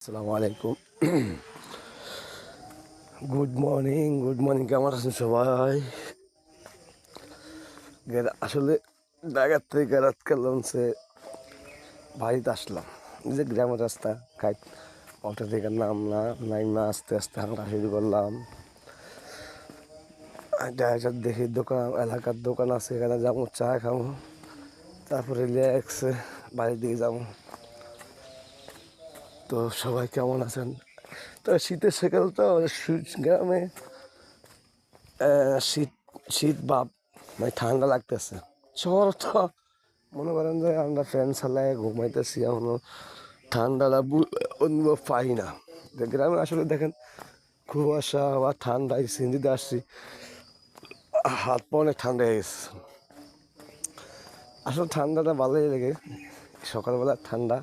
আসসালামু আলাইকুম। Good morning, কেমন আছেন সবাই? আসলে ঢাকার থেকে রাতকে লঞ্চে বাড়িতে আসলাম। যে গ্রামের রাস্তা কাইট অটো থেকে নামনা আস্তে আস্তে হাঁটা শুরু করলাম। দেখি দোকান, এলাকার দোকান আছে, এখানে যাবো, চা খাবো, তারপরে রিল্যাক্সে বাড়ির দিকে যাবো। তো সবাই কেমন আছেন? তো শীতের সেকাল তো গ্রামে শীত শীত ভাব, মানে ঠান্ডা লাগতেছে। শহর তো মনে করেন যে আমরা ফ্যান চালায় ঘুমাইতেছি, এখনো ঠান্ডাটা অনুভব পাই না। গ্রামে আসলে দেখেন কুয়াশা বা ঠান্ডা, সিন্ধিতে আসছি, হাত পা অনেক ঠান্ডা হয়ে গেছে। আসলে ঠান্ডাটা ভালোই লাগে, সকালবেলা ঠান্ডা,